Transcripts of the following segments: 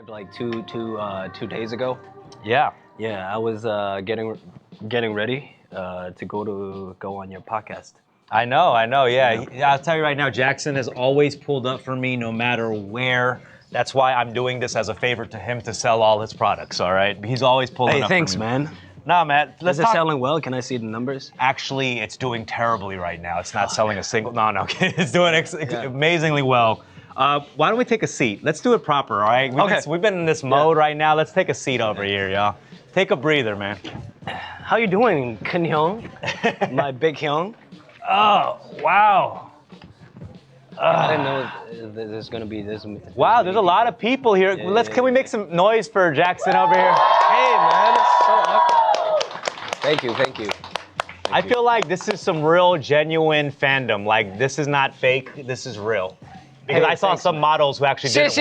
Like two days ago. Yeah. Yeah, I was getting ready to go on your podcast. I know. Yeah, I'll tell you right now, Jackson has always pulled up for me no matter where. That's why I'm doing this as a favor to him to sell all his products, all right? He's always pulling Hey, up thanks, for me. man. Nah, man, let's Is it talk. selling well? Can I see the numbers? Actually, it's doing terribly right now. It's not selling a single. No. It's doing amazingly well. Why don't we take a seat? Let's do it proper, all right? We've been in this mode right now. Let's take a seat over here, y'all. Take a breather, man. How you doing, Kun Hyung? My big Hyung? Oh, wow. I didn't know there's gonna be this. Wow, there's a lot of people here. Can we make some noise for Jackson over here? Hey, man, it's so awkward. Thank you. I feel like this is some real, genuine fandom. Like, this is not fake. This is real. Because I saw some models who actually did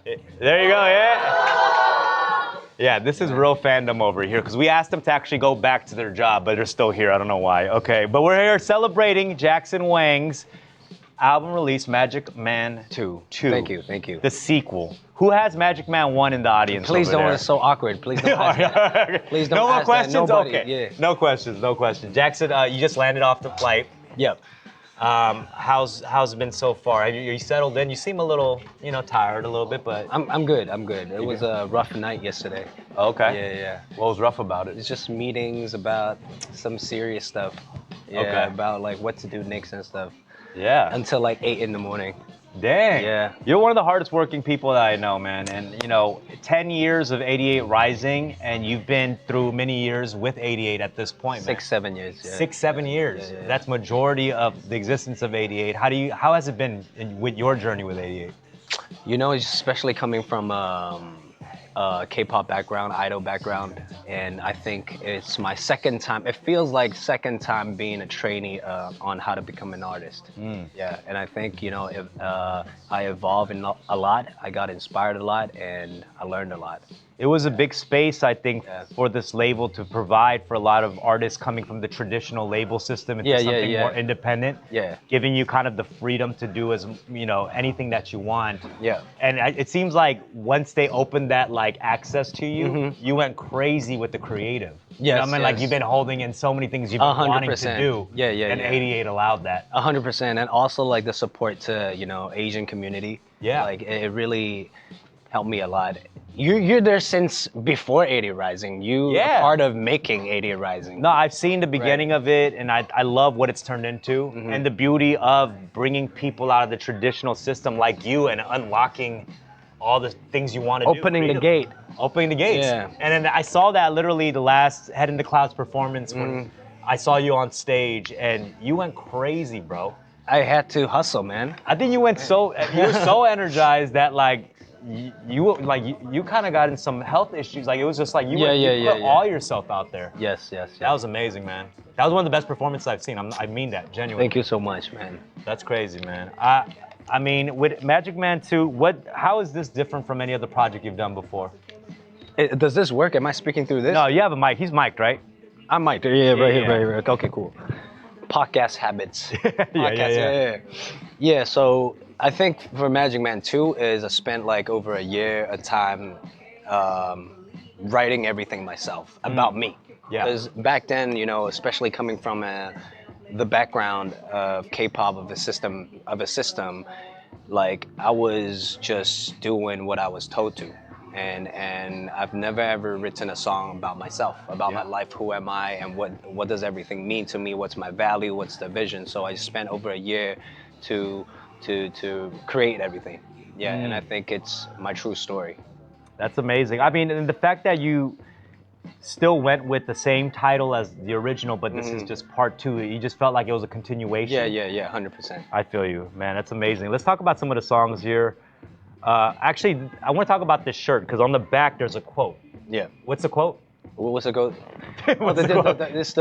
it. There you go, yeah. Yeah, this is real fandom over here. Because we asked them to actually go back to their job, but they're still here. I don't know why. Okay, but we're here celebrating Jackson Wang's album release, Magic Man 2. Thank you. The sequel. Who has Magic Man 1 in the audience? Please over don't. there? It's so awkward. Please don't ask that. Please don't. No more ask questions. That. Nobody, Okay. Yeah. No questions. Jackson, you just landed off the flight. Yep. How's it been so far? Are you settled in? You seem a little, tired a little bit, but I'm good. It was a rough night yesterday. Okay. Yeah. What was rough about it? It's just meetings about some serious stuff. Yeah, Okay. about like what to do next and stuff. Yeah. Until like 8 in the morning. Dang. Yeah. You're one of the hardest working people that I know, man. And 10 years of 88 Rising, and you've been through many years with 88 at this point, man. 6-7 years. Yeah. 6-7 years. Yeah. That's majority of the existence of 88. How has it been with your journey with 88? Especially coming from K-pop background, idol background, and I think it's my second time. It feels like second time being a trainee on how to become an artist. Yeah, and I think I evolved a lot. I got inspired a lot, and I learned a lot. It was a big space, I think, for this label to provide for a lot of artists coming from the traditional label system into something more independent. Yeah. Giving you kind of the freedom to do anything that you want. Yeah. And it seems like once they opened that access to you, you went crazy with the creative. Yes, Like you've been holding in so many things you've been wanting to do. Yeah. And 88 allowed that. 100%, and also like the support to Asian community. Yeah. Like it really helped me a lot. You're there since before 88 Rising. You are part of making 88 Rising. No, I've seen the beginning of it, and I love what it's turned into, and the beauty of bringing people out of the traditional system like you and unlocking all the things you want to do. Opening the gate. Opening the gates. Yeah. And then I saw that literally the last Head in the Clouds performance when I saw you on stage, and you went crazy, bro. I had to hustle, man. I think you were so energized that you kind of got in some health issues. Like it was just like you put all yourself out there. Yes. That was amazing, man. That was one of the best performances I've seen. I mean that, genuinely. Thank you so much, man. That's crazy, man. I mean, with Magic Man 2, how is this different from any other project you've done before? Does this work? Am I speaking through this? No, you have a mic. He's mic'd, right? I'm mic'd. Yeah, right. Okay, cool. Podcast habits. Yeah, so I think for Magic Man 2 is I spent like over a year of time writing everything myself about me. Yeah. Because back then, especially coming from the background of K-pop of a system, like I was just doing what I was told to. And I've never ever written a song about myself, about my life, who am I, and what does everything mean to me, what's my value, what's the vision. So I spent over a year to create everything. Yeah, and I think it's my true story. That's amazing. I mean, and the fact that you still went with the same title as the original, but this is just part 2. You just felt like it was a continuation. Yeah, 100%. I feel you, man. That's amazing. Let's talk about some of the songs here. Actually, I want to talk about this shirt because on the back there's a quote. Yeah. What's the quote? What's the quote? It's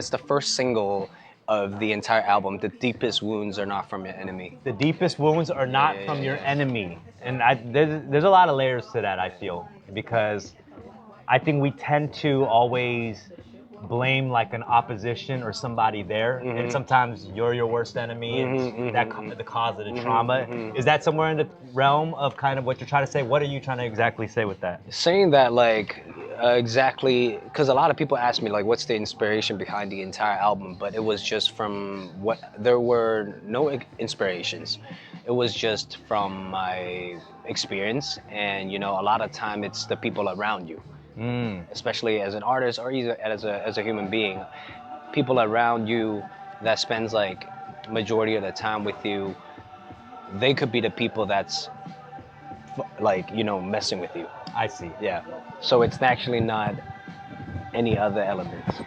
the first single of the entire album. The deepest wounds are not from your enemy. The deepest wounds are not from your enemy. And there's a lot of layers to that, I feel, because I think we tend to always blame like an opposition or somebody there, and sometimes you're your worst enemy, and the cause of the trauma. Is that somewhere in the realm of kind of what you're trying to say? What are you trying to exactly say with that? Saying that, like, exactly, because a lot of people ask me, like, what's the inspiration behind the entire album, but it was just from what, there were no inspirations. It was just from my experience, and, you know, a lot of time it's the people around you, especially as an artist or either as a human being. People around you that spends, like, majority of the time with you, they could be the people that's, like, you know, messing with you. I see. Yeah. So it's actually not any other elements.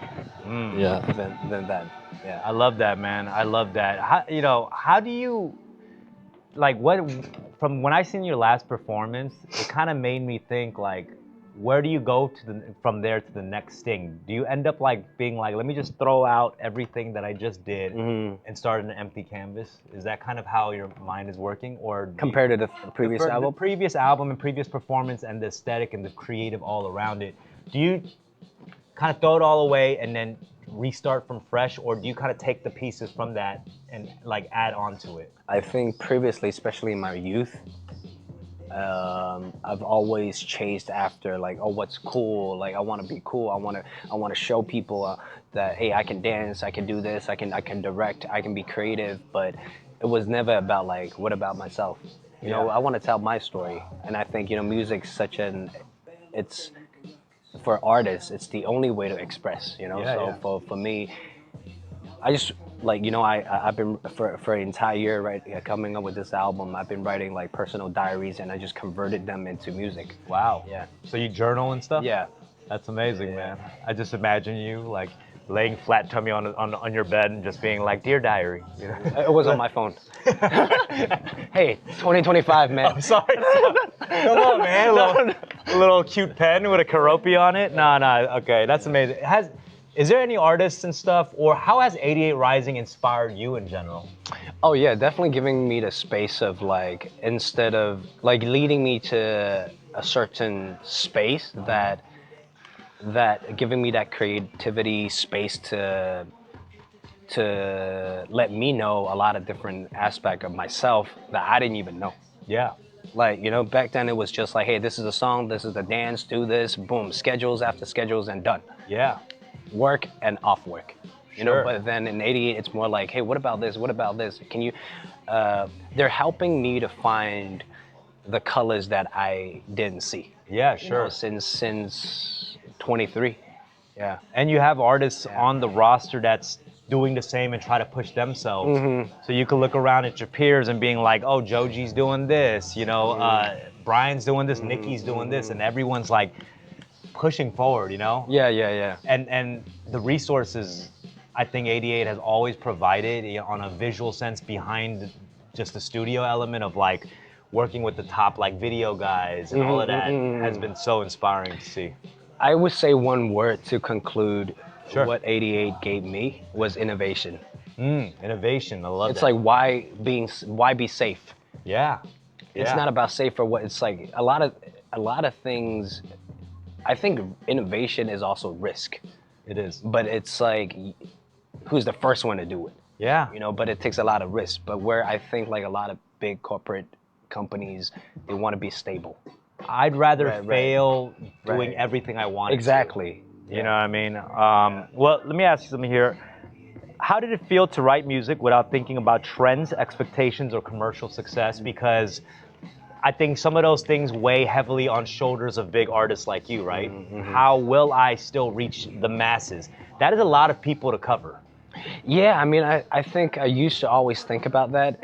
Yeah. Than that. Yeah. I love that, man. I love that. How do you, like, what, from when I seen your last performance, it kind of made me think, like, where do you go from there to the next thing? Do you end up like being like, let me just throw out everything that I just did and start an empty canvas? Is that kind of how your mind is working, or compared to the previous album? The previous album and previous performance and the aesthetic and the creative all around it. Do you kind of throw it all away and then restart from fresh, or do you kind of take the pieces from that and like add on to it? I think previously, especially in my youth, I've always chased after, like, oh, what's cool? Like, I want to be cool. I want to show people that, hey, I can dance, I can do this, I can direct, I can be creative. But it was never about, like, what about myself? You know, I want to tell my story, and I think, you know, music's such it's, for artists, it's the only way to express. You know, for me, I just, like, you know, I've been for an entire year, right, coming up with this album. I've been writing, like, personal diaries, and I just converted them into music. Wow. Yeah. So you journal and stuff? Yeah. That's amazing, man. I just imagine you like laying flat tummy on your bed and just being like, "Dear diary." You know? It was on my phone. Hey, 2025, man. I'm sorry. Come on, man. A little cute pen with a Karopi on it. No. Okay, that's amazing. Is there any artists and stuff, or how has 88 Rising inspired you in general? Oh yeah, definitely giving me the space of, like, instead of, like, leading me to a certain space that giving me that creativity space to let me know a lot of different aspects of myself that I didn't even know. Yeah. Like, you know, back then it was just like, hey, this is a song, this is the dance, do this, boom, schedules after schedules, and done. Yeah. Work and off work, you know. Sure. But then in 88 it's more like, hey, what about this, what about this, can you they're helping me to find the colors that I didn't see. Yeah, sure. You know, since 23. Yeah. And you have artists on the roster that's doing the same and try to push themselves. So you can look around at your peers and being like, oh, Joji's doing this, you know, Brian's doing this, Nikki's doing this, and everyone's like pushing forward, you know? Yeah. And the resources I think 88 has always provided, you know, on a visual sense behind just the studio element of, like, working with the top, like, video guys and all of that has been so inspiring to see. I would say one word to conclude Sure. what 88 gave me was innovation. Innovation, I love It's that. like, why be safe? Yeah. It's not about safe or what. It's like a lot of things. I think innovation is also risk. It is. But it's like, who's the first one to do it? Yeah. You know, but it takes a lot of risk. But where I think, like, a lot of big corporate companies, they want to be stable. I'd rather fail doing Right. everything I want. Exactly. You know what I mean? Well, let me ask you something here. How did it feel to write music without thinking about trends, expectations, or commercial success? Because I think some of those things weigh heavily on shoulders of big artists like you, right? How will I still reach the masses? That is a lot of people to cover. Yeah, I mean, I think I used to always think about that,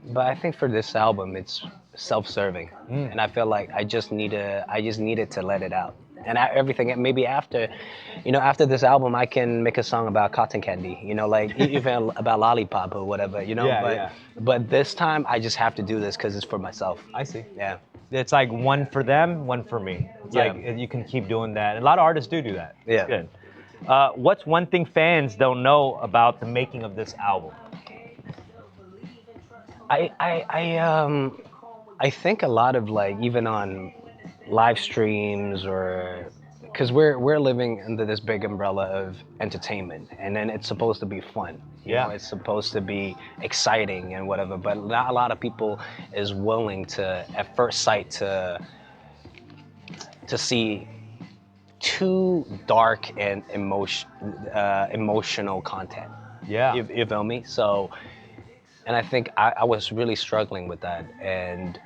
but I think for this album, it's self-serving, and I feel like I just needed to let it out. And everything, maybe after this album, I can make a song about cotton candy, you know, like even about lollipop or whatever, you know. But this time, I just have to do this because it's for myself. I see. Yeah. It's like one for them, one for me. It's like you can keep doing that. And a lot of artists do that. Yeah. It's good. What's one thing fans don't know about the making of this album? I think a lot of, like, even on live streams or because we're living under this big umbrella of entertainment, and then it's supposed to be fun. You know, it's supposed to be exciting and whatever, but not a lot of people is willing to, at first sight, to see too dark and emotional content. Yeah. You feel me? So, and I think I was really struggling with that, and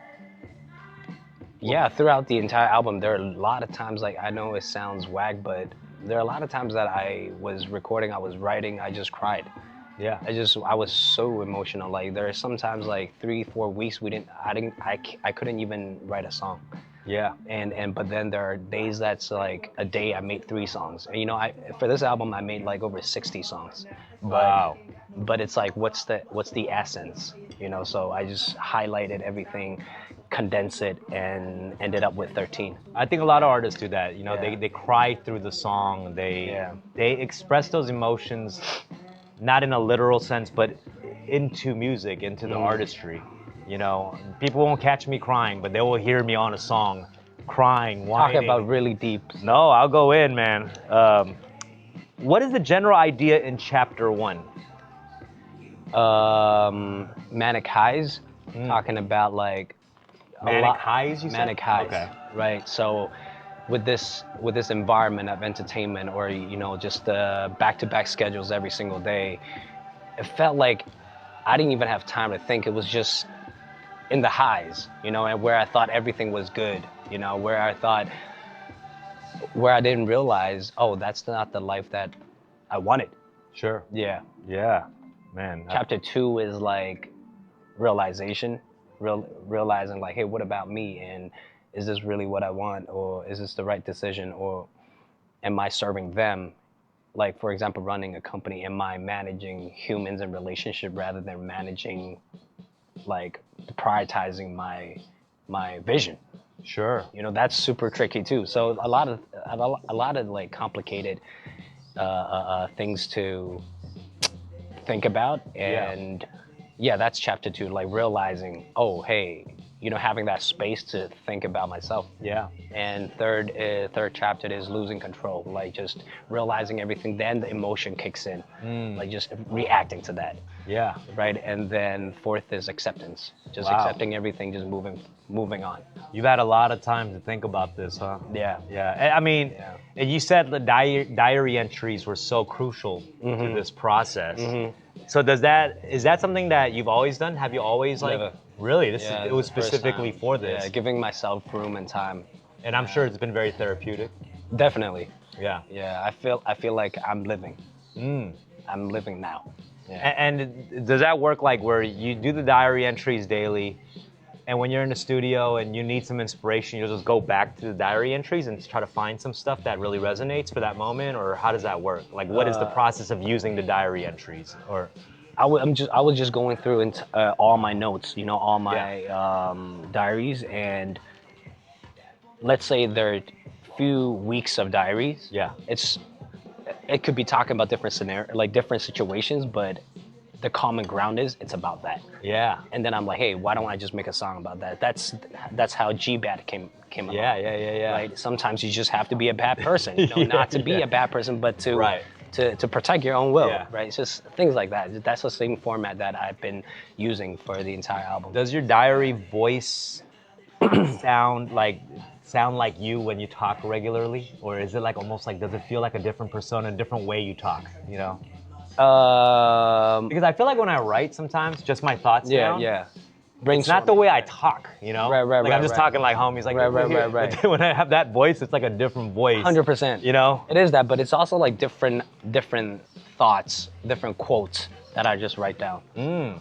yeah, throughout the entire album, there are a lot of times, like, I know it sounds whack, but there are a lot of times that I was recording, I was writing, I just cried. Yeah. I was so emotional. Like, there are sometimes like 3-4 weeks I couldn't even write a song. Yeah. But then there are days that's like a day I made 3 songs. And you know, for this album I made like over 60 songs. Wow. But it's like, what's the essence? You know, so I just highlighted everything, condense it, and ended up with 13. I think a lot of artists do that. You know, they cry through the song. They express those emotions, not in a literal sense, but into music, into the artistry. You know, people won't catch me crying, but they will hear me on a song, crying, whining. Talk about really deep. No, I'll go in, man. What is the general idea in chapter 1? Manic highs, talking about like manic highs. You said? Manic highs, okay. Right? So with this environment of entertainment, or you know, just the back-to-back schedules every single day, it felt like I didn't even have time to think. It was just in the highs, you know, and where I thought everything was good, you know, where I didn't realize, oh, that's not the life that I wanted. Sure. Yeah. Yeah, man. Chapter 2 is like realization, realizing like, hey, what about me? And is this really what I want? Or is this the right decision? Or am I serving them? Like, for example, running a company, am I managing humans and relationship rather than managing, like, prioritizing my vision? Sure. You know, that's super tricky too. So a lot of like complicated things to think about, and yeah, that's chapter 2, like realizing, oh, hey, you know, having that space to think about myself. Yeah. And third chapter is losing control, like just realizing everything. Then the emotion kicks in, like just reacting to that. Yeah. Right. And then fourth is acceptance, just accepting everything, just moving on. You've had a lot of time to think about this, huh? Yeah. Yeah. I mean, you said the diary entries were so crucial to this process. So is that something that you've always done? Have you always like? Never. Really? It was specifically for this. Yeah, giving myself room and time. And I'm sure it's been very therapeutic. Definitely. Yeah. Yeah, I feel like I'm living. I'm living now. Yeah. And does that work like where you do the diary entries daily, and when you're in the studio and you need some inspiration, you'll just go back to the diary entries and try to find some stuff that really resonates for that moment? Or how does that work? Like, what is the process of using the diary entries? Or I was just going through all my notes, you know, all my diaries, and let's say there are a few weeks of diaries. Yeah. It could be talking about different situations, but the common ground is it's about that. Yeah. And then I'm like, hey, why don't I just make a song about that? That's how G-Bad came about. Yeah. Right? Sometimes you just have to be a bad person, you know, not to be a bad person, but to protect your own will, right? It's just things like that. That's the same format that I've been using for the entire album. Does your diary voice sound like you when you talk regularly? Or is it like almost like, does it feel like a different persona, a different way you talk, you know? Because I feel like when I write sometimes, just my thoughts down. It's not the way I talk, you know? Like I'm just talking like homies, like right. When I have that voice, it's like a different voice. 100%. You know? It is that, but it's also like different thoughts, different quotes that I just write down.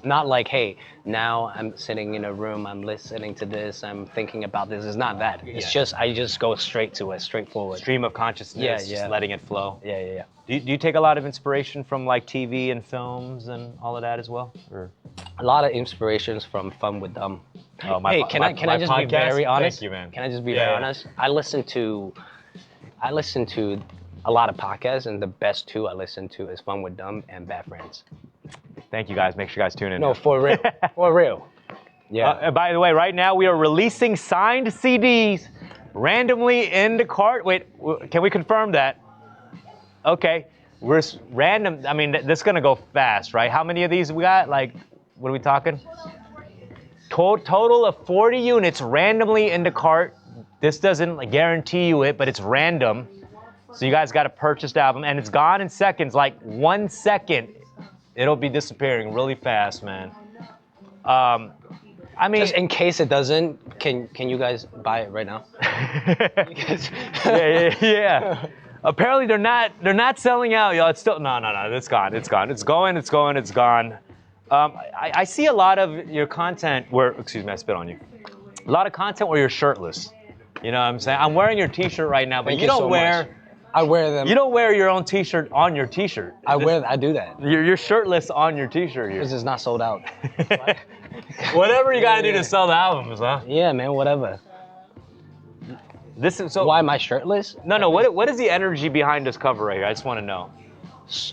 Not like, hey, now I'm sitting in a room, I'm listening to this, I'm thinking about this. It's not that. It's just, I just go straight to it, straightforward. Stream of consciousness, just letting it flow. Yeah. Do you take a lot of inspiration from like TV and films and all of that as well? Or? A lot of inspirations from Fun with Them. Oh, Hey, can I just podcast? be very honest? Thank you, man. Can I just be very honest? I listen to a lot of podcasts, and the best two I listen to is Fun with Them and Bad Friends. Thank you guys. Make sure you guys tune in. No, for real. For real. Yeah. By the way, right now we are releasing signed CDs Randomly in the cart. Wait, can we confirm that? Okay. We're random. I mean, this is going to go fast, right? How many of these we got? Like, what are we talking? Total of 40 units randomly in the cart. This doesn't guarantee you it, but it's random. So you guys got to purchase the album, and it's gone in seconds, like 1 second. It'll be disappearing really fast, man. I mean, just in case it doesn't, can you guys buy it right now? yeah. Apparently they're not selling out, y'all. It's still no. It's gone. It's gone. I see a lot of your content where, excuse me, I spit on you. A lot of content where you're shirtless. You know what I'm saying? I'm wearing your T-shirt right now, but Thank you don't so wear. much. I wear them. You don't wear your own T-shirt on your T-shirt. I do that. You're shirtless on your T-shirt here. This is not sold out. Whatever you gotta do to sell the albums, huh? Yeah, man. Whatever. This is so. Why am I shirtless? No. What is the energy behind this cover right here? I just want to know.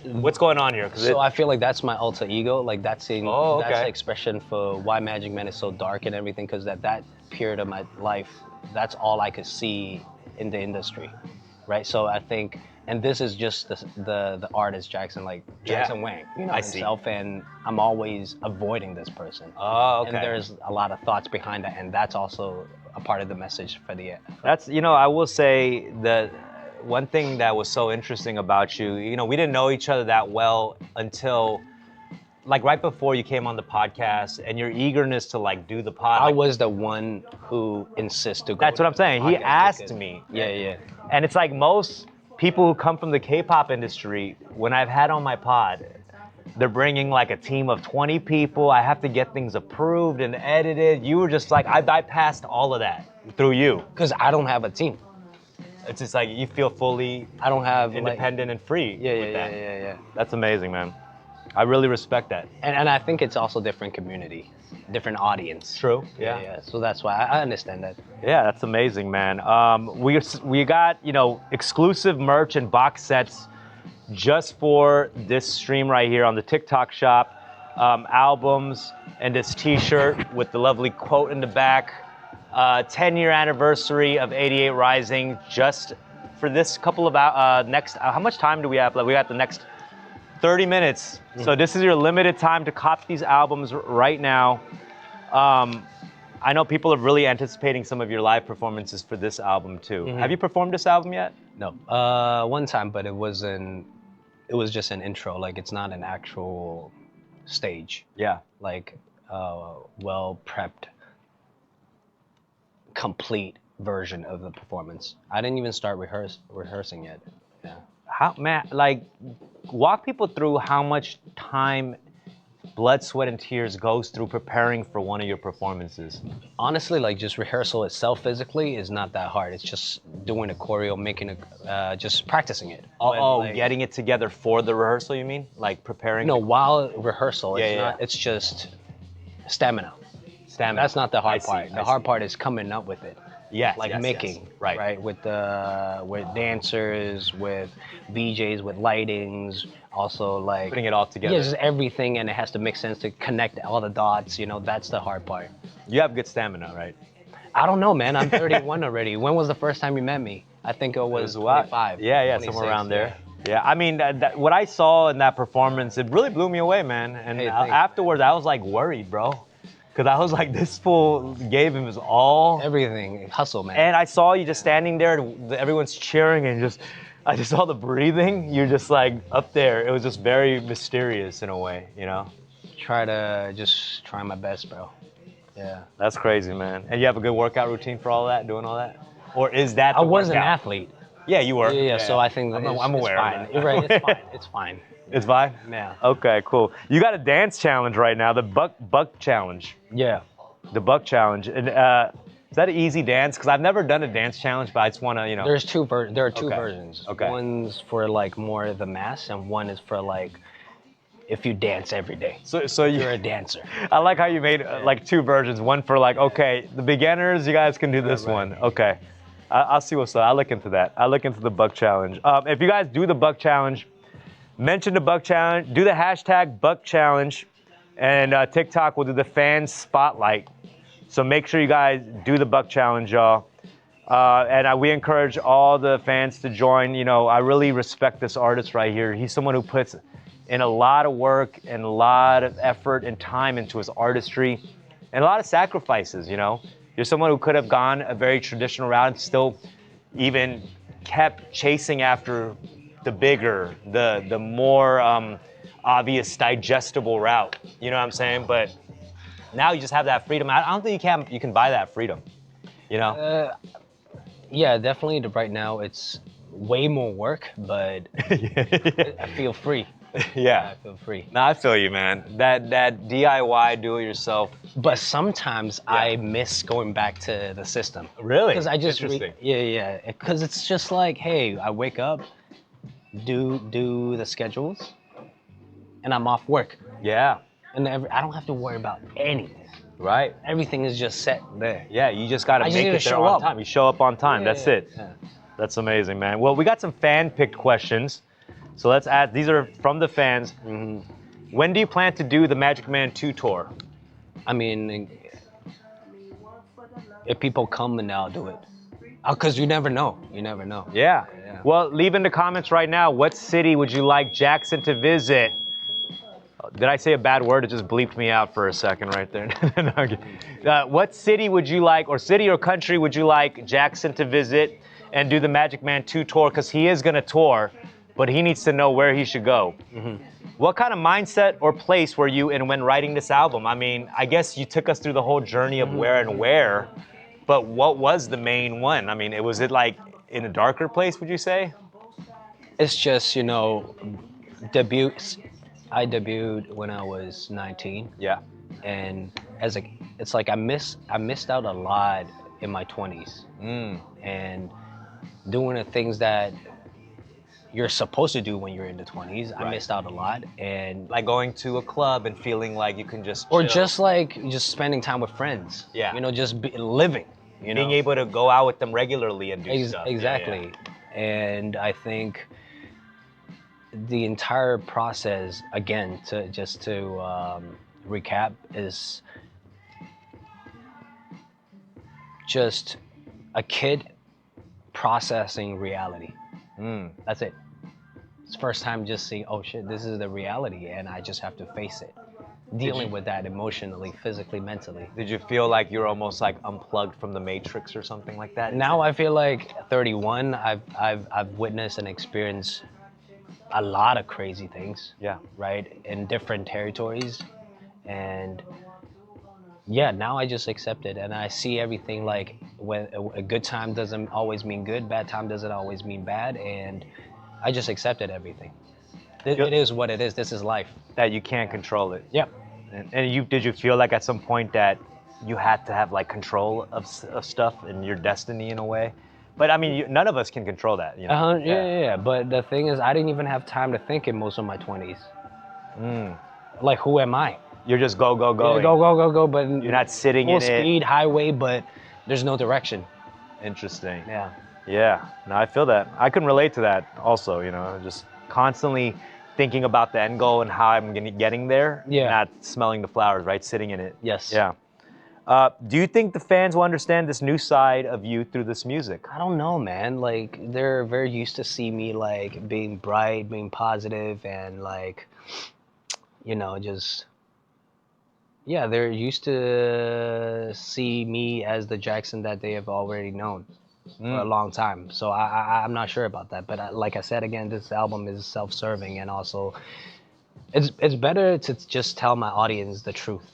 What's going on here? So I feel like that's my alter ego. Like that's okay. the expression for why Magic Man is so dark and everything. Because that period of my life, that's all I could see in the industry, right? So I think, and this is just the artist Jackson, like Jackson Wang, you know, himself, and I'm always avoiding this person. Oh, okay. And there's a lot of thoughts behind that, and that's also a part of the message for the. That's, you know, I will say that one thing that was so interesting about you, you know, we didn't know each other that well until like right before you came on the podcast, and your eagerness to like do the pod. I was the one who insists to go. That's what I'm saying. He asked me. Yeah. And it's like most people who come from the K-pop industry, when I've had on my pod, they're bringing like a team of 20 people. I have to get things approved and edited. You were just like, I bypassed all of that through you. Because I don't have a team. It's just like you feel fully I don't have independent and free. Yeah. That's amazing, man. I really respect that. And I think it's also different community, different audience. True. Yeah. So that's why I understand that. Yeah, that's amazing, man. We got, you know, exclusive merch and box sets just for this stream right here on the TikTok shop. Albums and this T-shirt with the lovely quote in the back. 10-year anniversary of 88 Rising. Just for this couple of next. How much time do we have? Like, we got the next 30 minutes. So this is your limited time to cop these albums right now. I know people are really anticipating some of your live performances for this album too. Have you performed this album yet? No. One time, but it was just an intro. Like, it's not an actual stage. Yeah. Like, well prepped, complete version of the performance. I didn't even start rehearsing yet. Yeah. How, man, like, walk people through how much time, blood, sweat, and tears goes through preparing for one of your performances. Honestly, like, just rehearsal itself physically is not that hard. It's just doing a choreo, just practicing it. Like, getting it together for the rehearsal, you mean? Like preparing? No, while rehearsal, it's just stamina. That's not the hard part. The hard part is coming up with it. Yes, making, yes. Right? With dancers, with VJs, with lightings, also like putting it all together. Yeah, just everything, and it has to make sense to connect all the dots. You know, that's the hard part. You have good stamina, right? I don't know, man. I'm 31 already. When was the first time you met me? I think it was 25. Yeah, somewhere around there. Yeah, I mean, what I saw in that performance, it really blew me away, man. And afterwards, I was like worried, bro. Because I was like, this fool gave him his all. Everything. Hustle, man. And I saw you just standing there, and everyone's cheering, and I just saw the breathing. You're just like up there. It was just very mysterious in a way, you know? Try my best, bro. Yeah. That's crazy, man. And you have a good workout routine for all that, doing all that? Or is that the I was workout? an athlete. Yeah, you were. Yeah. So I think I'm aware. It's fine. You're right. It's fine. It's fine. It's fine? Yeah. Okay, cool. You got a dance challenge right now, the Buck Challenge. Yeah. The Buck Challenge. And is that an easy dance? Because I've never done a dance challenge, but I just want to, you know. There are two versions. Okay. One's for like more the mass, and one is for like if you dance every day. So you're a dancer. I like how you made like two versions. One for like, okay, the beginners, you guys can do this one. Okay. I'll see what's up. I'll look into that. I'll look into the Buck Challenge. If you guys do the Buck Challenge, mention the Buck Challenge, do the hashtag Buck Challenge, and TikTok will do the fan spotlight. So make sure you guys do the Buck Challenge, y'all. We encourage all the fans to join. You know, I really respect this artist right here. He's someone who puts in a lot of work and a lot of effort and time into his artistry and a lot of sacrifices, you know. You're someone who could have gone a very traditional route and still even kept chasing after the bigger, the more obvious, digestible route. You know what I'm saying? But now you just have that freedom. I don't think you can buy that freedom, you know? Yeah, definitely. Right now, it's way more work, but I feel free. Yeah. I feel free. No, I feel you, man. That DIY, do it yourself. But sometimes I miss going back to the system. Really? Because I just Interesting. yeah. Because it's just like, hey, I wake up, do the schedules, and I'm off work. Yeah. And I don't have to worry about anything. Right. Everything is just set there. Yeah, you just gotta make it there on time. You show up on time. That's it. Yeah. That's amazing, man. Well, we got some fan-picked questions. So let's ask, these are from the fans. Mm-hmm. When do you plan to do the Magic Man 2 tour? I mean, if people come, then I'll do it. Because you never know. You never know. Yeah. Well, leave in the comments right now, what city would you like Jackson to visit? Did I say a bad word? It just bleeped me out for a second right there. What city would you like, or city or country would you like Jackson to visit and do the Magic Man 2 tour? Because he is going to tour, but he needs to know where he should go. Mm-hmm. What kind of mindset or place were you in when writing this album? I mean, I guess you took us through the whole journey of where, but what was the main one? I mean, was it like in a darker place, would you say? It's just, you know, I debuted when I was 19. Yeah. And it's like I missed out a lot in my 20s. And doing the things that you're supposed to do when you're in the 20s, right. I missed out a lot. And like going to a club and feeling like you can just chill. Or just spending time with friends. Yeah. You know, living. You being know? able to go out with them regularly and do stuff. Exactly. Yeah. And I think the entire process, again, to recap, is just a kid processing reality. That's it. It's the first time just seeing, oh shit, this is the reality, and I just have to face it. Dealing with that emotionally, physically, mentally. Did you feel like you're almost like unplugged from the Matrix or something like that? Now I feel like 31, I've witnessed and experienced a lot of crazy things. Yeah. Right? In different territories. And yeah, now I just accept it, and I see everything like when a good time doesn't always mean good, bad time doesn't always mean bad, and I just accepted everything. It is what it is. This is life. That you can't control it. Yep. And did you feel like at some point that you had to have like control of stuff and your destiny in a way? But I mean, none of us can control that, you know? Yeah. But the thing is, I didn't even have time to think in most of my 20s. Like, who am I? You're just go. Yeah, go. But you're not sitting in it. Full speed, highway, but there's no direction. Interesting. Yeah. Yeah. No, I feel that. I can relate to that also, you know, just constantly thinking about the end goal and how I'm getting there. Yeah. Not smelling the flowers, right? Sitting in it. Yes. Yeah. Do you think the fans will understand this new side of you through this music? I don't know, man. Like, they're very used to see me like being bright, being positive, and like, you know, just, yeah, they're used to see me as the Jackson that they have already known for a long time. So I'm not sure about that. But like I said, again, this album is self-serving, and also it's better to just tell my audience the truth.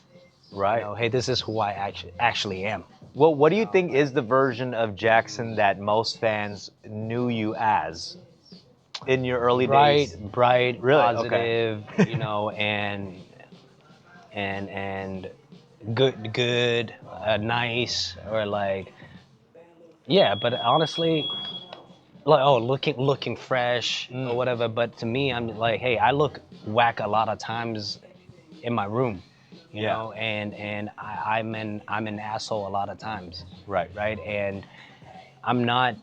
Right. You know, hey, this is who I actually am. Well, what do you think is the version of Jackson that most fans knew you as in your early days? Bright, really? Positive, okay. You know, and good, nice, or like, yeah. But honestly, like, oh, looking fresh or whatever. But to me, I'm like, hey, I look whack a lot of times in my room. You know, and I'm an asshole a lot of times. Right. And I'm not,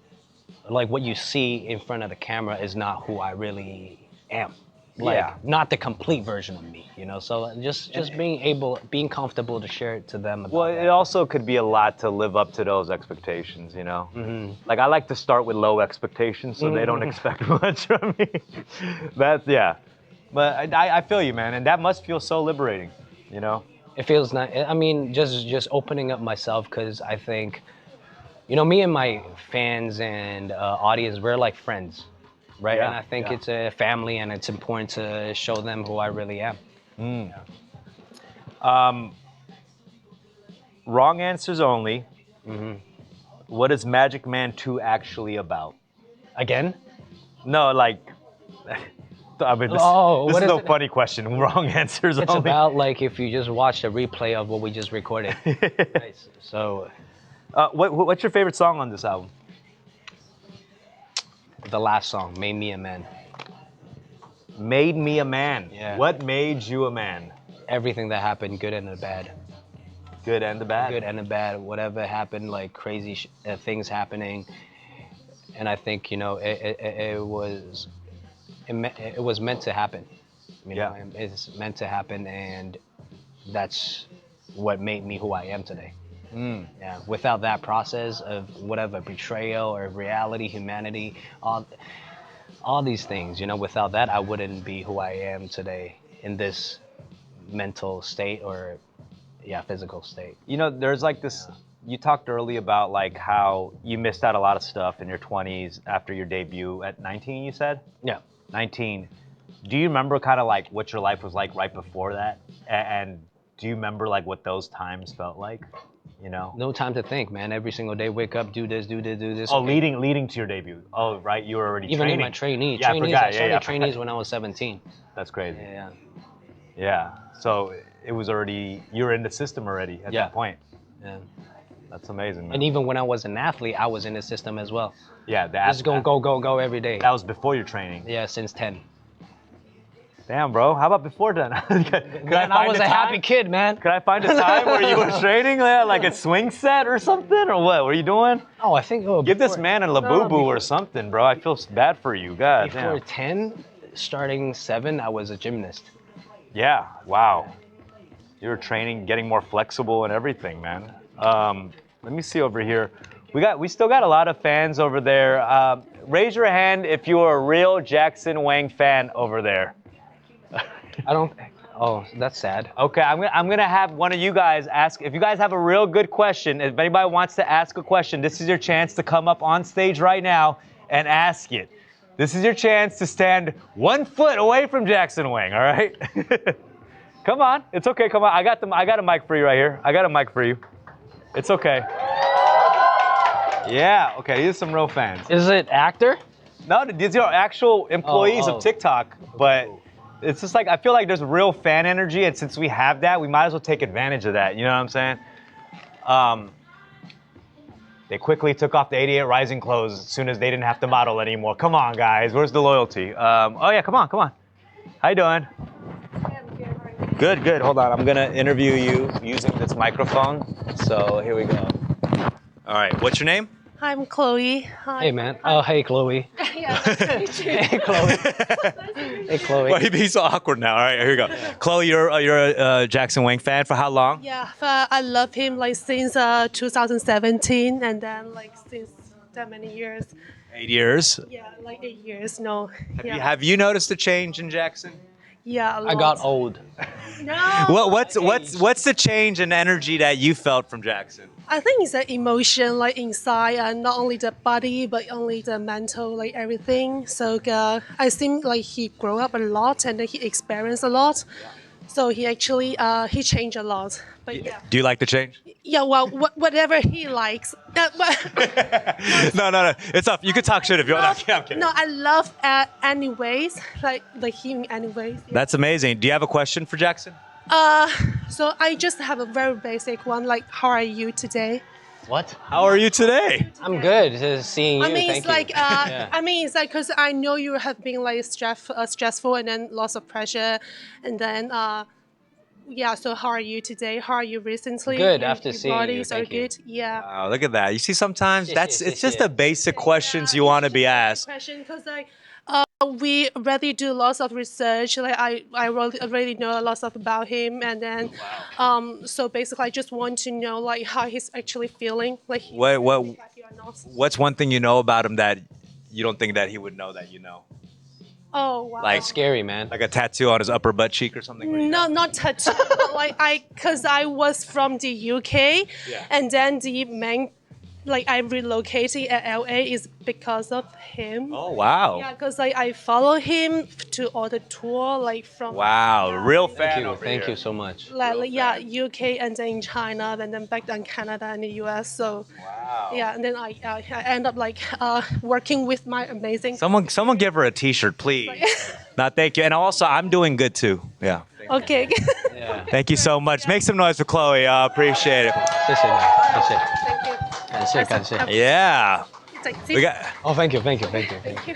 like, what you see in front of the camera is not who I really am. like Yeah. not the complete version of me, you know. So just being comfortable to share it to them. About Well, that. it also could be a lot to live up to those expectations, you know? Like, I like to start with low expectations so they don't expect much from me. That's, yeah. But I feel you, man. And that must feel so liberating, you know? It feels nice. I mean, just opening up myself, because I think, you know, me and my fans and audience, we're like friends, right? Yeah, And I think yeah. it's a family, and it's important to show them who I really am. Wrong answers only. What is Magic Man 2 actually about? Again? No, like, I mean, this What is is no it? funny question. Wrong answers It's only. about, like, if you just watched a replay of what we just recorded. Nice. So What's your favorite song on this album? the last song, Made Me a Man. Made Me a Man. Yeah. What made you a man? Everything that happened, good and the bad. Good and the bad. Good and the bad. Whatever happened, like crazy things happening. And I think, you know, it was meant to happen. You know, it's meant to happen, and that's what made me who I am today. Yeah. Without that process of whatever betrayal or reality, humanity, all these things, you know, without that, I wouldn't be who I am today in this mental state or, physical state. You know, there's like this. You talked early about like how you missed out a lot of stuff in your 20s after your debut at 19. You said. Yeah. 19. Do you remember kind of like what your life was like right before that? And do you remember like what those times felt like? You know? No time to think, man. Every single day, wake up, do this, do this, do this. Oh, okay. leading to your debut. Oh, right. You were already Even training. in my trainees. Yeah, I forgot. I started Yeah. trainees when I was 17. That's crazy. Yeah. Yeah. So it was already, you were in the system already at that point. Yeah. That's amazing, man. And even when I was an athlete, I was in the system as well. Yeah, Just go every day. That was before your training. Yeah, since 10. Damn, bro. How about before then? I was a happy kid, man. Could I find a time where you were training like a swing set or something? Or what were you doing? Oh, I think... Give this man a Labubu or something, bro. I feel bad for you. God Before damn. 10, starting 7, I was a gymnast. Yeah, wow. You were training, getting more flexible and everything, man. Let me see over here. We still got a lot of fans over there. Raise your hand if you're a real Jackson Wang fan over there. I don't... Oh, that's sad. Okay, I'm gonna have one of you guys ask. If you guys have a real good question, if anybody wants to ask a question, this is your chance to come up on stage right now and ask it. This is your chance to stand 1 foot away from Jackson Wang, all right? Come on, it's okay, come on. I got a mic for you right here. I got a mic for you. It's okay. Yeah, okay, these are some real fans. Is it actor? No, these are actual employees of TikTok, but it's just like, I feel like there's real fan energy, and since we have that, we might as well take advantage of that, you know what I'm saying? They quickly took off the 88 Rising clothes as soon as they didn't have to model anymore. Come on, guys, where's the loyalty? Oh yeah, come on. How you doing? Good. Hold on, I'm gonna interview you using this microphone. So here we go. All right, what's your name? I'm Chloe. Hi. Hey, man. Oh, hey, Chloe. Yeah, nice to meet you. Hey, Chloe. Hey, Chloe. Why are you being so awkward now? All right, here we go. Chloe, you're a Jackson Wang fan for how long? Yeah, I love him like since 2017, and then like since that many years. 8 years. Yeah, like 8 years. No. Have you noticed a change in Jackson? Yeah, a lot. I got old. No. What's the change in energy that you felt from Jackson? I think it's an emotion like inside, and not only the body, but only the mental, like everything. So I think like he grew up a lot, and then he experienced a lot. So he actually he changed a lot. But yeah. Do you like the change? Yeah, well, whatever he likes. No. It's up. You can talk shit if you want. I'm kidding. No, I love anyways, like him anyways. Yeah. That's amazing. Do you have a question for Jackson? So I just have a very basic one, like, how are you today? What? How are you today? I'm good. Just seeing you. I mean, Thank it's you. like, Yeah. I mean, it's like, cause I know you have been like stressful, and then lots of pressure, and then yeah. So how are you today? How are you recently? Good, after seeing you. Bodies are Thank you. good. Yeah. Wow, look at that. You see, sometimes Yes, it's yes, just yes. the basic questions you want to be asked. Question, cause like. We already do lots of research. Like I already know a lot stuff about him, and then, so basically, I just want to know like how he's actually feeling. Like he's What happy or not. what's one thing you know about him that you don't think that he would know that you know? Oh wow. Like It's scary, man. like a tattoo on his upper butt cheek or something? No, not tattoo. But like cause I was from the UK, and then the main, like I relocated at LA is because of him. Oh wow. Yeah, because I follow him to all the tour, like from Wow, real fan Thank you. over Thank here. you so much. like yeah, UK and then China, and then back then Canada and the US. So Wow. yeah, and then I end up like working with my amazing. Someone give her a T-shirt, please. No, thank you. And also, I'm doing good too. Yeah. Okay. Yeah. Thank you so much. Make some noise for Chloe. Appreciate it. 谢谢你，谢谢， Thank you. 感谢，感谢。 Yeah. It's like, We got Oh, thank you, thank you, thank you, thank you.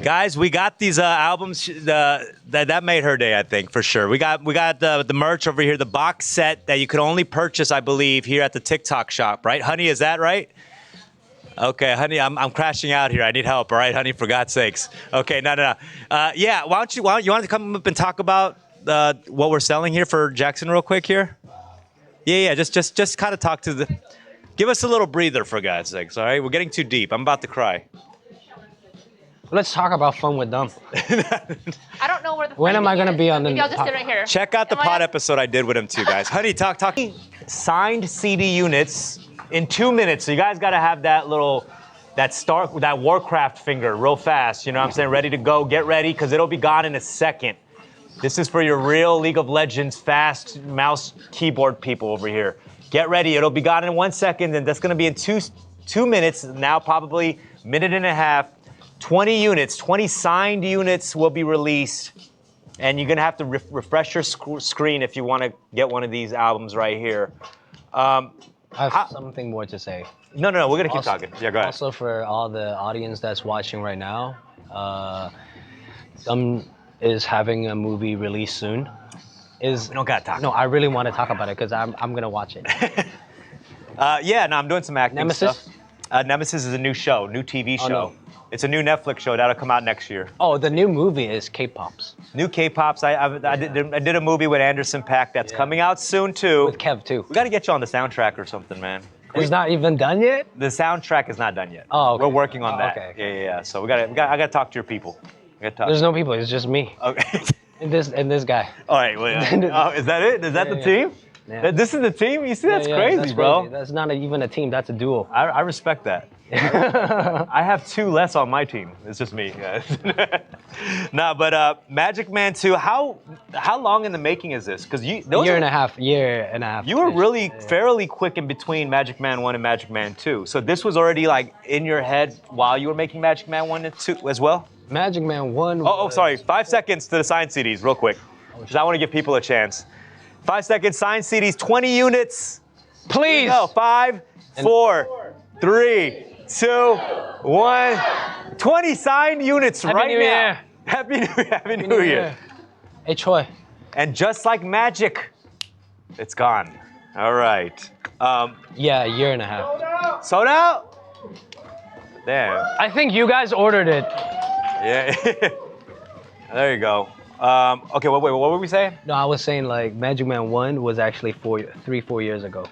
guys. We got these albums. That made her day, I think, for sure. We got the merch over here, the box set that you could only purchase, I believe, here at the TikTok shop, right, honey? Is that right? Okay, honey, I'm crashing out here. I need help. All right, honey, for God's sakes. Okay, no. Yeah, why don't you want to come up and talk about what we're selling here for Jackson real quick here? Yeah. Just kind of talk to the. Give us a little breather for God's sakes. All right, we're getting too deep. I'm about to cry. Let's talk about fun with them. I don't know where the. When am I finding gonna is, be so on the Maybe I'll just pod- sit right here. Check out the Am I pod up? episode I did with him too, guys. Honey, talk. Signed CD units in 2 minutes. So you guys got to have that that Warcraft finger real fast. You know what I'm saying? Ready to go. Get ready because it'll be gone in a second. This is for your real League of Legends fast mouse keyboard people over here. Get ready. It'll be gone in 1 second, and that's going to be in two minutes. Now probably minute and a half. 20 units, 20 signed units will be released. And you're going to have to refresh your screen if you want to get one of these albums right here. I have something more to say. No, we're going to keep Also- talking. Yeah, go ahead. Also, for all the audience that's watching right now, is having a movie released soon. We don't got to talk. No, I really want to talk about it because I'm gonna watch it. I'm doing some acting Nemesis? stuff. Nemesis is a new show, new TV show. Oh, no. It's a new Netflix show that'll come out next year. Oh, the new movie is K-pops New K-pops. I did a movie with Anderson .Paak that's coming out soon too. with Kev too. We got to get you on the soundtrack or something, man. It's not even done yet. The soundtrack is not done yet. Oh, okay. We're working on Oh, that. okay. Yeah. So I got to talk to your people. I got to talk. There's no people. It's just me Okay. and this guy. All right. Well, oh, is that it? Is that the Yeah. team? Yeah. This is the team? You see, that's Yeah, crazy, that's bro. crazy. That's not even a team. That's a duo. I respect that. I have two less on my team. It's just me, guys. Nah, but Magic Man 2, how long in the making is this? Because Year and a half. You were really fairly quick in between Magic Man 1 and Magic Man 2. So this was already like in your head while you were making Magic Man 1 and 2 as well? Magic Man 1. Oh, sorry. 5 seconds to the signed CDs, real quick. Because I want to give people a chance. 5 seconds, signed CDs, 20 units. Please. Go. 5, 4, 3, 2, 1. 20 signed units Happy right New now. Year. Happy New Year. Happy New Year. Hey, Troy. And just like magic, it's gone. All right. Yeah, a year and a half. Sold out? Damn. I think you guys ordered it. Yeah. There you go. Okay, wait, what were we saying? No, I was saying like Magic Man 1 was actually 4 years ago.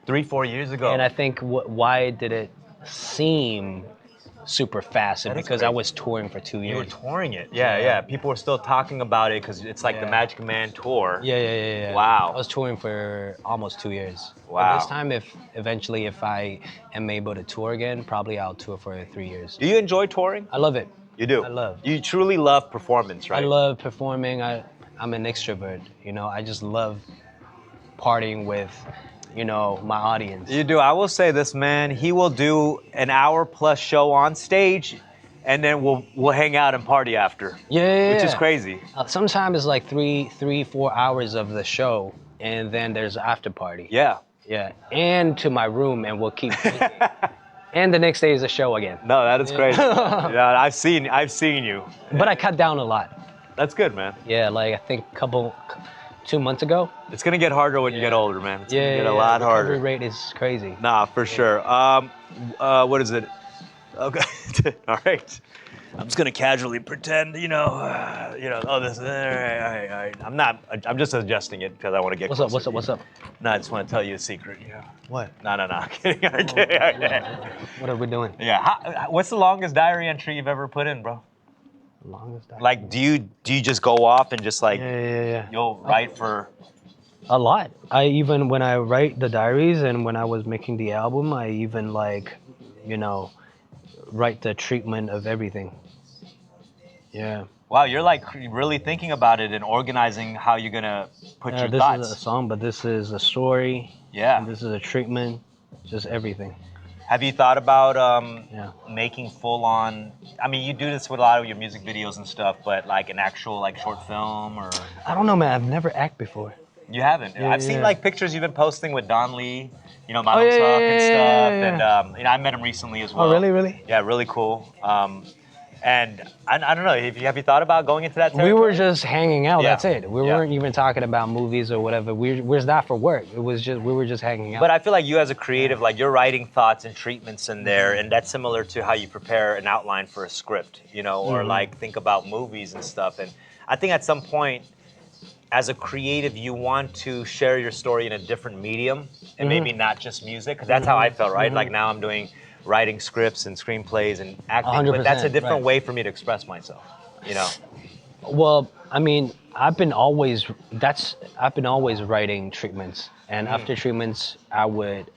3-4 years ago. And I think why did it seem super fast? That is Because great. I was touring for 2 You were years. touring it. Yeah. People were still talking about it because it's like the Yeah. Magic Man tour. Yeah. Wow. I was touring for almost 2 years. But Wow. this time, if I am able to tour again, probably I'll tour for 3 years. Do you enjoy touring? I love it. You do. I love. You truly love performance, right? I love performing. I'm an extrovert. You know, I just love partying with, my audience. You do. I will say this, man. He will do an hour plus show on stage, and then we'll hang out and party after. Yeah. Which is crazy. Sometimes it's like 4 hours of the show, and then there's after party. Yeah. Yeah, and to my room, and we'll keep drinking. And the next day is a show again. No, that is crazy. Yeah, I've seen you. But I cut down a lot. That's good, man. Yeah, like I think 2 months ago. It's gonna get harder when you get older, man. It's gonna get a lot recovery harder. rate is crazy. Nah, for sure. What is it? Okay. All right. I'm just gonna casually pretend, oh, this. I'm not. I'm just adjusting it because I want to get. What's up? closer What's up? to What's you. up? No, I just want to tell you a secret. Yeah. What? No. I'm kidding. I'm kidding. What are we doing? Yeah. What's the longest diary entry you've ever put in, bro? Longest diary. Like, do you just go off and just like Yeah. you'll write for? A lot. I even when I write the diaries and when I was making the album, I even write the treatment of everything. Yeah. Wow, you're like really thinking about it and organizing how you're gonna put your This thoughts. is a song, but this is a story. Yeah. And this is a treatment. Just everything. Have you thought about Yeah. making full on? I mean, you do this with a lot of your music videos and stuff, but like an actual like short film or? I don't know, man. I've never acted before. You haven't. Yeah, I've seen yeah. like pictures you've been posting with Don Lee, Model Oh, yeah, Talk yeah, and yeah, stuff, yeah. and I met him recently as well. Oh, really? Yeah, really cool. And I don't know. Have you thought about going into that territory? We were just hanging out. Yeah. That's it. We weren't even talking about movies or whatever. We're not for work. We were just hanging out. But I feel like you as a creative, like you're writing thoughts and treatments in there, and that's similar to how you prepare an outline for a script, or like think about movies and stuff. And I think at some point, as a creative, you want to share your story in a different medium, and maybe not just music, because that's how I felt, right? Like now I'm doing writing scripts and screenplays and acting, but that's a 100%, different right. way for me to express myself, Well, I mean, I've been always writing treatments, and after treatments, I would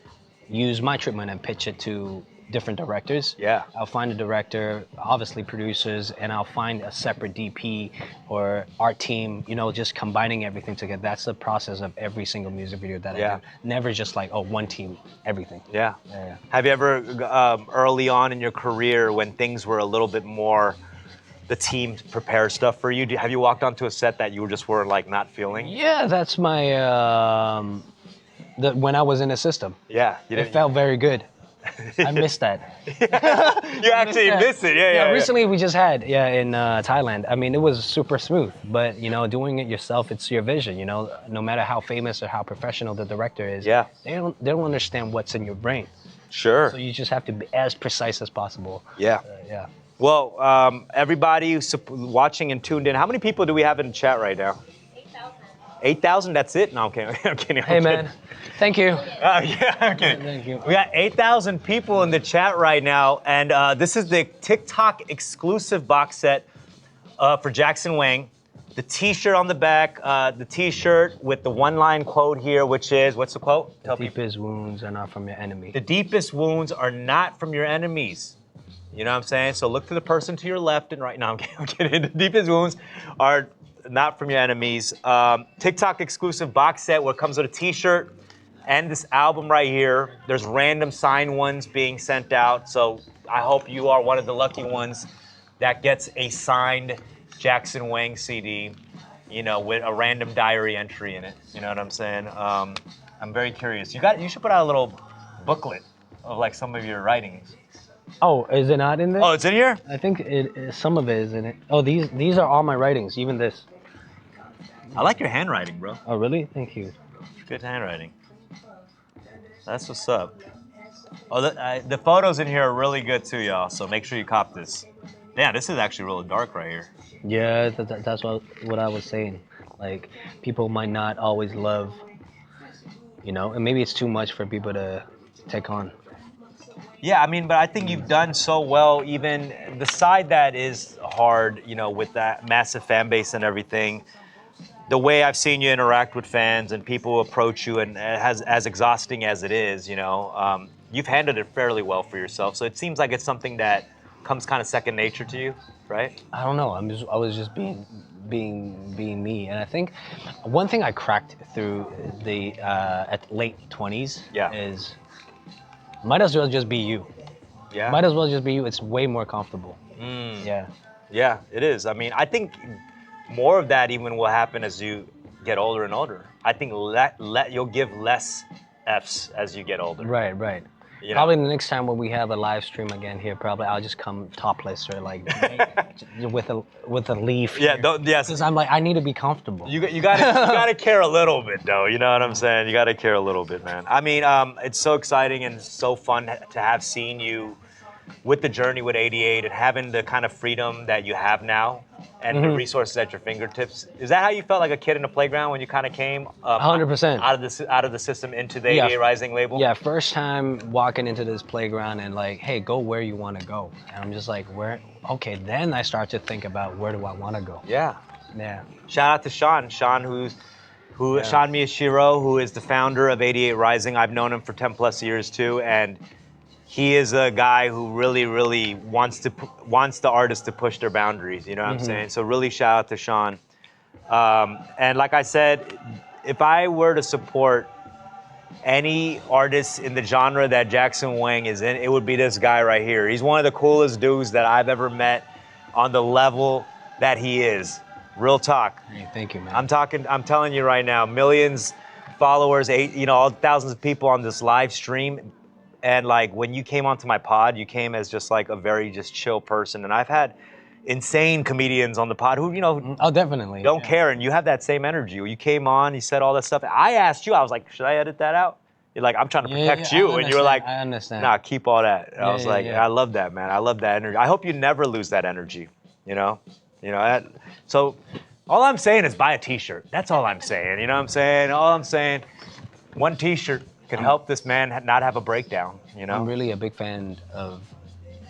use my treatment and pitch it to different directors. Yeah. I'll find a director, obviously producers, and I'll find a separate DP or art team. Just combining everything together. That's the process of every single music video that I do. Never just like one team, everything. Yeah. Yeah. Have you ever, early on in your career, when things were a little bit more, the team prepare stuff for you? Have you walked onto a set that you just were like not feeling? Yeah, that's my when I was in the system. Yeah. It felt very good. I missed that. You actually miss it. Yeah. Recently we just had in Thailand. I mean, it was super smooth, but doing it yourself, it's your vision. No matter how famous or how professional the director is, they don't understand what's in your brain. Sure. So you just have to be as precise as possible. Yeah. Yeah. Well, everybody who's watching and tuned in, how many people do we have in the chat right now? 8,000? That's it? No, I'm kidding. I'm kidding. Hey, man. Thank you. Okay. Thank you. We got 8,000 people in the chat right now, and this is the TikTok exclusive box set for Jackson Wang. The T-shirt on the back, the T-shirt with the one-line quote here, which is, what's the quote? The deepest wounds are not from your enemy. The deepest wounds are not from your enemies. You know what I'm saying? So look to the person to your left and right. No, I'm kidding. The deepest wounds are not from your enemies. TikTok exclusive box set where it comes with a T-shirt and this album right here. There's random signed ones being sent out. So I hope you are one of the lucky ones that gets a signed Jackson Wang CD, with a random diary entry in it. You know what I'm saying? I'm very curious. You should put out a little booklet of like some of your writings. Oh, is it not in there? Oh, it's in here? I think some of it is in it. Oh, these are all my writings, even this. I like your handwriting, bro. Oh, really? Thank you. Good handwriting. That's what's up. Oh, the photos in here are really good too, y'all. So make sure you cop this. Yeah, this is actually really dark right here. Yeah, that's what I was saying. Like, people might not always love, and maybe it's too much for people to take on. Yeah, I mean, but I think you've done so well, even the side that is hard, with that massive fan base and everything. The way I've seen you interact with fans and people approach you, and as exhausting as it is, you've handled it fairly well for yourself. So it seems like it's something that comes kind of second nature to you, right? I don't know. I was just being me, and I think one thing I cracked through the at late 20s is might as well just be you. Yeah. Might as well just be you. It's way more comfortable. Yeah. Yeah, it is. I mean, I think more of that even will happen as you get older and older. I think you'll give less Fs as you get older. Right. Probably the next time when we have a live stream again here, probably I'll just come topless or like with a leaf. Yeah, yes. Because I'm like, I need to be comfortable. You gotta care a little bit though. You know what I'm saying? You gotta care a little bit, man. I mean, it's so exciting and so fun to have seen you with the journey with 88 and having the kind of freedom that you have now and the resources at your fingertips, is that how you felt like a kid in the playground when you kind of came 100%. out of the system into the 88 Rising label? Yeah, first time walking into this playground and like, hey, go where you want to go. And I'm just like, where? Okay, then I start to think about where do I want to go. Yeah. Yeah. Shout out to Sean. Sean Sean Miyashiro, who is the founder of 88 Rising. I've known him for 10 plus years too, and he is a guy who really, really wants the artists to push their boundaries. You know what I'm saying? So really, shout out to Sean. And like I said, if I were to support any artist in the genre that Jackson Wang is in, it would be this guy right here. He's one of the coolest dudes that I've ever met on the level that he is. Real talk. Hey, thank you, man. I'm telling you right now, millions followers, all thousands of people on this live stream. And like when you came onto my pod, you came as just like a very just chill person. And I've had insane comedians on the pod who, oh, definitely don't care. And you have that same energy. You came on, you said all that stuff. I asked you, I was like, should I edit that out? You're like, I'm trying to protect you. And you were like, I understand. nah, keep all that. And I was like, I love that, man. I love that energy. I hope you never lose that energy, So all I'm saying is buy a t-shirt. That's all I'm saying. You know what I'm saying? All I'm saying, one t-shirt can help this man not have a breakdown, I'm really a big fan of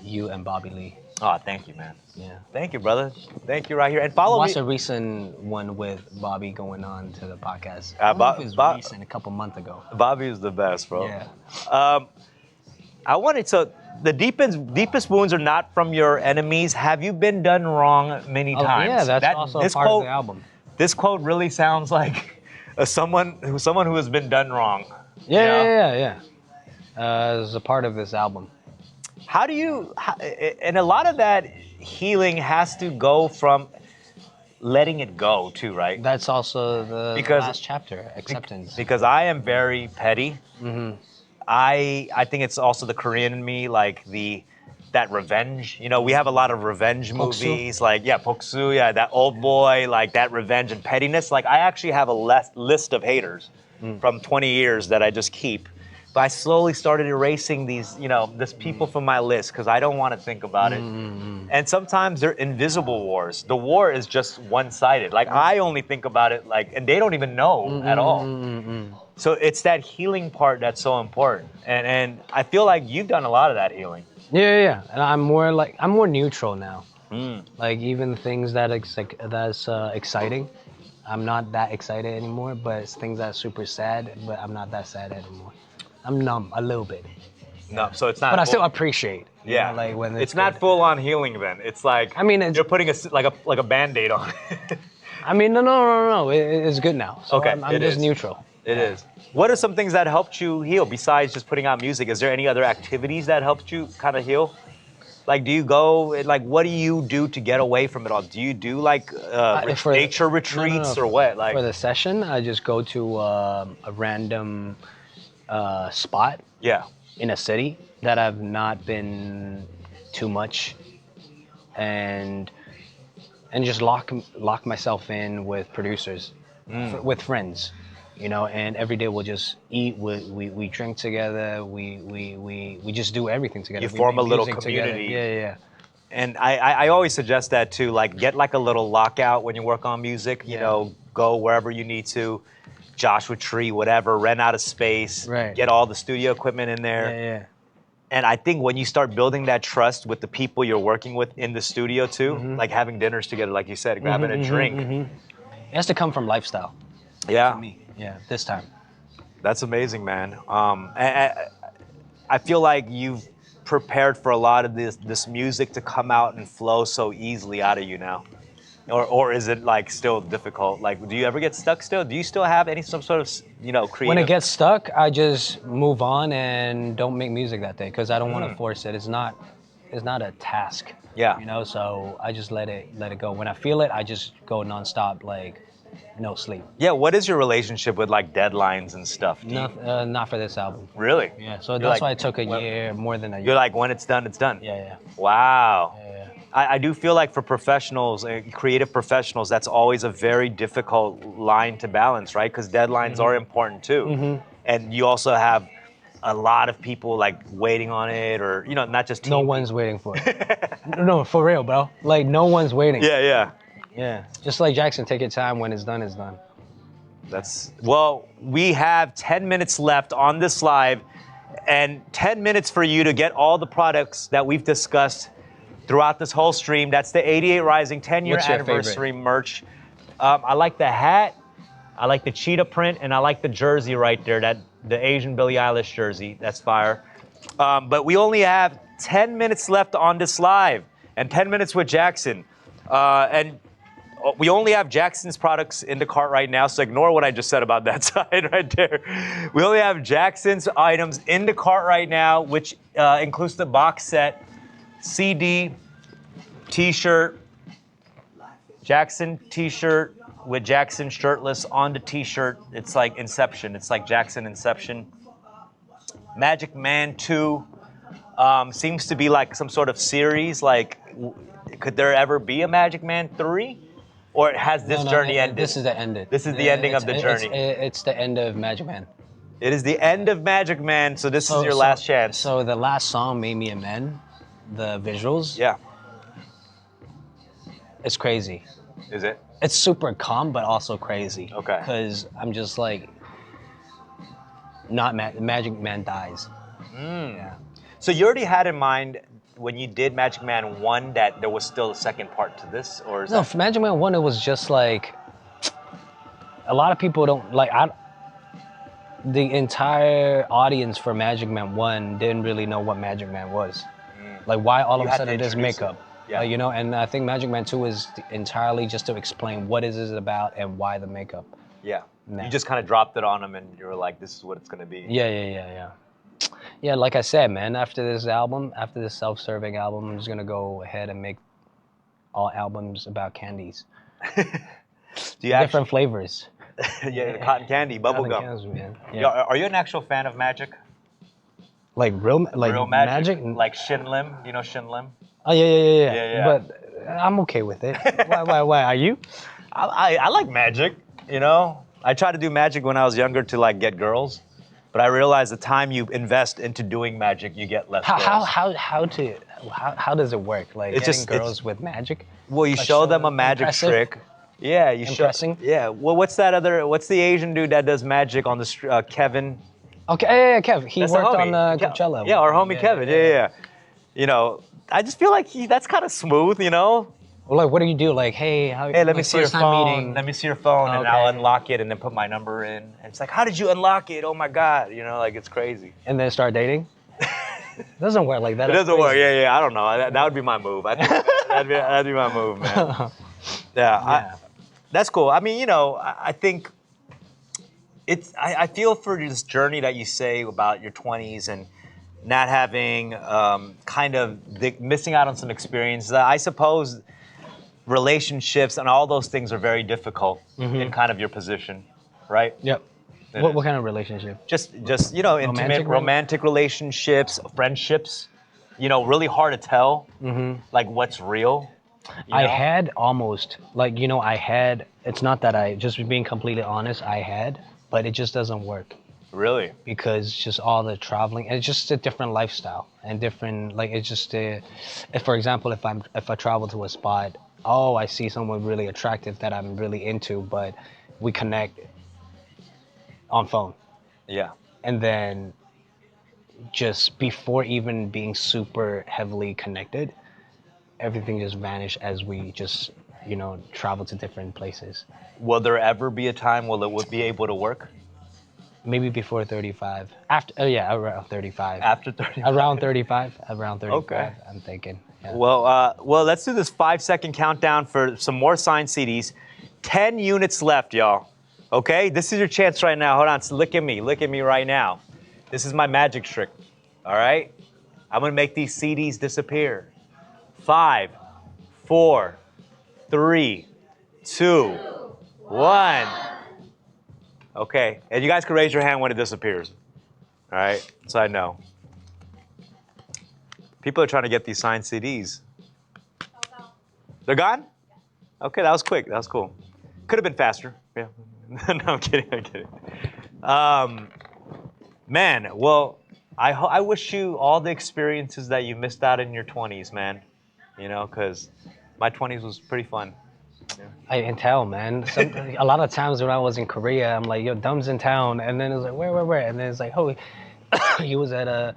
you and Bobby Lee. Oh, thank you, man. Yeah. Thank you, brother. Thank you right here. And follow Watched me. a recent one with Bobby going on to the podcast. It was recent, a couple months ago. Bobby is the best, bro. Yeah. I wanted to, the deepest wounds are not from your enemies. Have you been done wrong many times? Yeah, that's also a part of the album. This quote really sounds like someone who has been done wrong. Yeah. It's a part of this album. How do you, and a lot of that healing has to go from letting it go too, right? That's also the last chapter, acceptance. Because I am very petty. I think it's also the Korean in me, like that revenge. We have a lot of revenge movies, like Poksu, that old boy, like that revenge and pettiness. Like I actually have a list of haters from 20 years that I just keep. But I slowly started erasing these, this people from my list because I don't want to think about it. And sometimes they're invisible wars. The war is just one-sided. Like I only think about it and they don't even know at all. So it's that healing part that's so important. And I feel like you've done a lot of that healing. Yeah. And I'm more neutral now. Like even things that's exciting, I'm not that excited anymore. But it's things that's super sad, but I'm not that sad anymore. I'm numb a little bit. No, so it's not. But I still appreciate. Yeah. Like when it's not full on healing then. It's like you're putting a Band-Aid on it. I mean, no. It's good now. So okay, I'm just neutral. It is. What are some things that helped you heal besides just putting out music? Is there any other activities that helped you kind of heal? Like, do you go, what do you do to get away from it all? Do you do nature retreats or what? For the session, I just go to a random spot in a city that I've not been too much, and just lock myself in with producers, with friends, and every day we'll just eat, we drink together, we just do everything together. You form a little community. Yeah. And I always suggest that too, get a little lockout when you work on music, go wherever you need to. Joshua Tree, whatever, rent out a space, get all the studio equipment in there. Yeah. And I think when you start building that trust with the people you're working with in the studio too, like having dinners together, like you said, grabbing a drink. It has to come from lifestyle. Yeah. For me. Yeah, this time. That's amazing, man. I feel like you've prepared for a lot of this music to come out and flow so easily out of you now. Or is it still difficult? Do you ever get stuck still? Do you still have some sort of creative? When it gets stuck, I just move on and don't make music that day because I don't want to force it. It's not a task. Yeah. So I just let it go. When I feel it, I just go nonstop, no sleep. Yeah. What is your relationship with deadlines and stuff? Not for this album. Really? Yeah. So that's why it took a year, more than a year. You're when it's done, it's done. Yeah. Wow. Yeah. I do feel like for professionals, creative professionals, that's always a very difficult line to balance, right? Because deadlines are important too. And you also have a lot of people like waiting on it, or not just No one's waiting for it. No, for real, bro. Like no one's waiting. Yeah. Yeah. Just like Jackson, take your time. When it's done, it's done. Well, we have 10 minutes left on this live, and 10 minutes for you to get all the products that we've discussed throughout this whole stream. That's the 88 Rising 10-year What's your anniversary merch. I like the hat, I like the cheetah print, and I like the jersey right there, the Asian Billie Eilish jersey. That's fire. But we only have 10 minutes left on this live, and 10 minutes with Jackson. And we only have Jackson's products in the cart right now, so ignore what I just said about that side right there. We only have Jackson's items in the cart right now, which includes the box set, CD, T-shirt, Jackson T-shirt with Jackson shirtless on the T-shirt. It's like Inception. It's like Jackson Inception. Magic Man 2 seems to be like some sort of series. Like, could there ever be a Magic Man 3? Or has this journey ended? This is the end. This is the ending of the journey. It's the end of Magic Man. It is the end of Magic Man, so this is your last chance. So the last song made me amend the visuals. Yeah. It's crazy. Is it? It's super calm, but also crazy. Okay. Because I'm just like, Magic Man dies. Yeah. So you already had in mind when you did Magic Man 1 that there was still a second part to this, or is No, for Magic Man 1, it was just like, a lot of people don't, like, the entire audience for Magic Man 1 didn't really know what Magic Man was. Like, why all of a sudden this makeup? Yeah. And I think Magic Man 2 is entirely just to explain what is it about and why the makeup. Yeah. No. You just kind of dropped it on them and you were like, this is what it's going to be. Yeah. Yeah, like I said, man, after this album, after this self-serving album, I'm just going to go ahead and make all albums about candies. Different flavors. Yeah, cotton candy, bubble gum. Man. Yeah. Yeah. Are you an actual fan of magic? Like real magic? Like Shin Lim? You know Shin Lim? Oh, yeah. Yeah. But I'm okay with it. Why? Are you? I like magic, I tried to do magic when I was younger to like get girls. But I realized the time you invest into doing magic, you get less girls. How does it work? Like It's getting girls with magic? Well, you show them a magic trick. Yeah, you Impressing? Yeah. Well, what's the Asian dude that does magic on the Kevin? Okay, yeah, Kev. He That's the worked homie. on Coachella. Yeah, our homie Kevin. Yeah. I just feel like that's kind of smooth, Well, like, what do you do? Like, hey, let me see your phone. Meeting. Let me see your phone, and Okay. I'll unlock it and then put my number in. And it's like, how did you unlock it? Oh my God, like it's crazy. And then start dating? Doesn't work like that. It doesn't work. Yeah. I don't know. That would be my move. I think that'd be my move, man. Yeah. That's cool. I mean, I think I feel for this journey that you say about your 20s and not having missing out on some experiences. I suppose relationships and all those things are very difficult in kind of your position, right? Yep. What kind of relationship? Just intimate, romantic relationships, friendships. Really hard to tell, like what's real. I had almost, it's not that just being completely honest, but it just doesn't work. Really? Because just all the traveling, and it's just a different lifestyle and different, it's just for example, if I travel to a spot, I see someone really attractive that I'm really into, but we connect on phone. Yeah. And then just before even being super heavily connected, everything just vanished as we just, travel to different places. Will there ever be a time where it would be able to work? Maybe before 35. Around 35. After 35? Around 35. Okay. I'm thinking. Yeah. Well, let's do this 5-second countdown for some more signed CDs. 10 units left, y'all. Okay? This is your chance right now. Hold on. So look at me right now. This is my magic trick. All right? I'm going to make these CDs disappear. 5, 4, 3, 2, 1. Okay, and you guys can raise your hand when it disappears. All right, so I know. People are trying to get these signed CDs. They're gone? Okay, that was quick. That was cool. Could have been faster. Yeah. No, I'm kidding. Man, well, I wish you all the experiences that you missed out in your 20s, man. You know, because my 20s was pretty fun. I can tell, man. A lot of times when I was in Korea, I'm like, yo, Dumb's in town. And then it's like, where? And then it's like, oh, he was at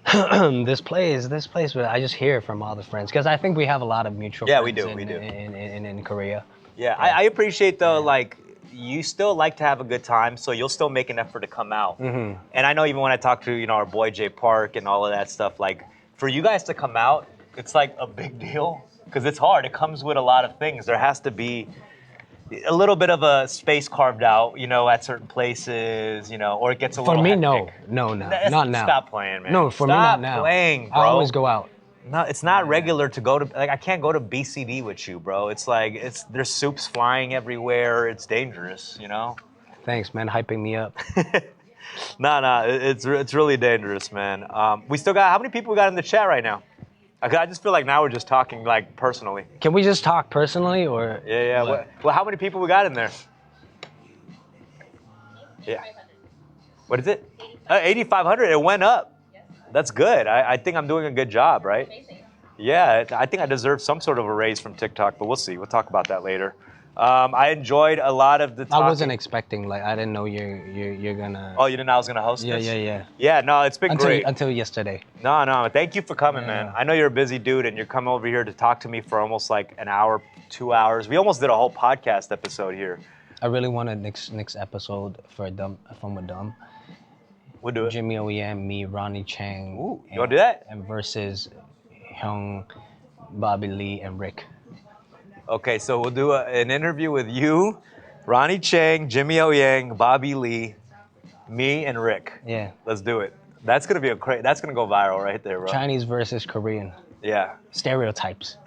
this place. But I just hear from all the friends. Because I think we have a lot of mutual Yeah, friends we do. in Korea. Yeah, I appreciate though, like you still like to have a good time, so you'll still make an effort to come out. Mm-hmm. And I know even when I talk to our boy Jay Park and all of that stuff, like for you guys to come out, it's like a big deal because it's hard. It comes with a lot of things. There has to be a little bit of a space carved out, at certain places, or it gets a little. For me, hectic. no, not now. Stop playing, man. No, for me, not now. Stop playing, bro. I always go out. No, it's not regular to go to, like, I can't go to BCD with you, bro. It's like, there's soups flying everywhere. It's dangerous, Thanks, man, hyping me up. No, it's really dangerous, man. We still got, how many people we got in the chat right now? I just feel like now we're just talking, like, personally. Can we just talk personally, or? Yeah. Well, how many people we got in there? Yeah. What is it? 8,500, it went up. That's good. I think I'm doing a good job, right? Amazing. Yeah, I think I deserve some sort of a raise from TikTok, but we'll see. We'll talk about that later. I enjoyed a lot of the talking. I wasn't expecting, like, I didn't know you're gonna. Oh, you didn't know I was gonna host this? Yeah. Yeah, no, it's been great. Until yesterday. No, thank you for coming, Yeah. man. I know you're a busy dude, and you're coming over here to talk to me for almost like an hour, 2 hours. We almost did a whole podcast episode here. I really wanted next episode for Dumb from a Dumb. We'll do it. Jimmy O Yam, me, Ronnie Chang. Ooh, you wanna do that? And versus Hyung, Bobby Lee, and Rick. Okay, so we'll do an interview with you, Ronnie Chang, Jimmy O Yang, Bobby Lee, me, and Rick. Yeah. Let's do it. That's gonna be that's gonna go viral right there, bro. Chinese versus Korean. Yeah. Stereotypes.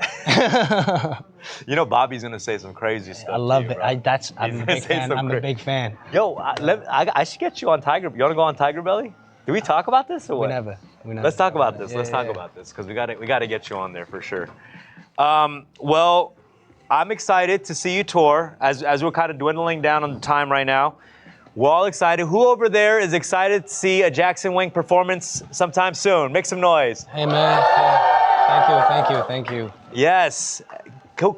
Bobby's gonna say some crazy stuff. I love to you, it. bro. I'm a big fan. I'm a big fan. Yo, I should get you on Tiger. You wanna go on Tiger Belly? Do we talk about this or what? We never. Let's talk about this. Let's talk about this because we gotta get you on there for sure. Well, I'm excited to see you tour as we're kind of dwindling down on the time right now. We're all excited. Who over there is excited to see a Jackson Wang performance sometime soon? Make some noise. Hey man, thank you. Yes. Do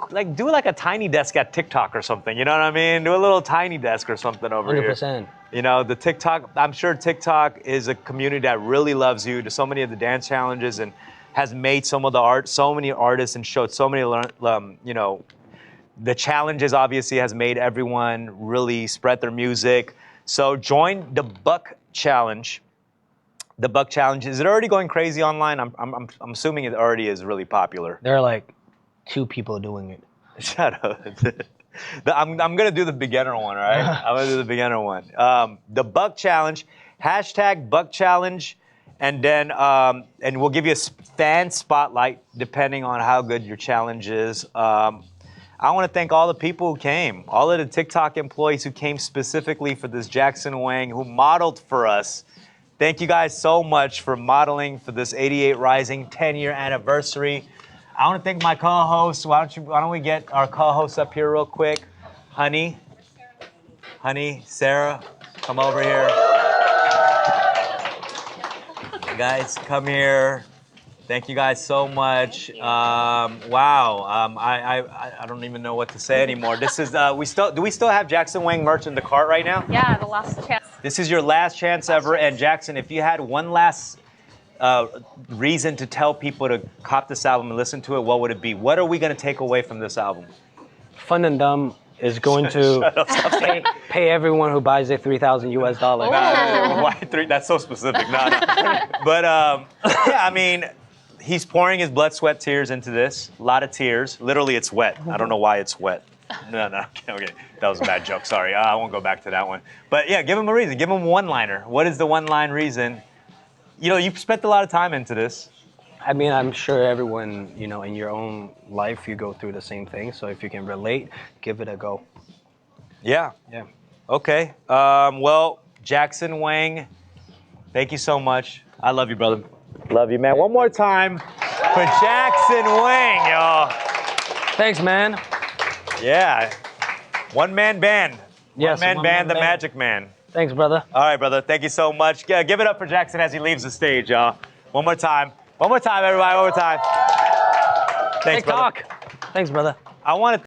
like a tiny desk at TikTok or something. You know what I mean? Do a little tiny desk or something over 100%. here. The TikTok, I'm sure TikTok is a community that really loves you to so many of the dance challenges and has made some of the art, so many artists and showed so many, the challenges obviously has made everyone really spread their music. So join the Buck Challenge. The Buck Challenge, is it already going crazy online? I'm assuming it already is really popular. There are like 2 people doing it. Shut up. I'm gonna do the beginner one, all right? I'm gonna do the beginner one. The Buck Challenge, hashtag Buck Challenge, and then and we'll give you a fan spotlight depending on how good your challenge is. I want to thank all the people who came, all of the TikTok employees who came specifically for this Jackson Wang, who modeled for us. Thank you guys so much for modeling for this 88 Rising 10-year anniversary. I want to thank my co-hosts. Why don't we get our co-hosts up here real quick? Honey, Sarah, come over here. You guys, come here. Thank you guys so much. Wow, I don't even know what to say anymore. This is do we still have Jackson Wang merch in the cart right now? Yeah, the last chance. This is your last chance ever. And Jackson, if you had one last reason to tell people to cop this album and listen to it, what would it be? What are we gonna take away from this album? Fun and Dumb is going to pay everyone who buys it $3,000 US. Why three? That's so specific. No. But yeah, I mean, he's pouring his blood, sweat, tears into this. A lot of tears. Literally, it's wet. I don't know why it's wet. No. Okay. That was a bad joke. Sorry. I won't go back to that one. But yeah, give him a reason. Give him a one-liner. What is the one-line reason? You've spent a lot of time into this. I mean, I'm sure everyone, in your own life, you go through the same thing. So if you can relate, give it a go. Yeah. Yeah. Okay. Well, Jackson Wang, thank you so much. I love you, brother. Love you, man. One more time for Jackson Wang, y'all. Thanks, man. Yeah. One-man band. Yes, One-man one-man band, the band. Magic Man. Thanks, brother. All right, brother. Thank you so much. Yeah, give it up for Jackson as he leaves the stage, y'all. One more time. One more time, everybody. One more time. Thanks, brother. Thanks, brother. I want to.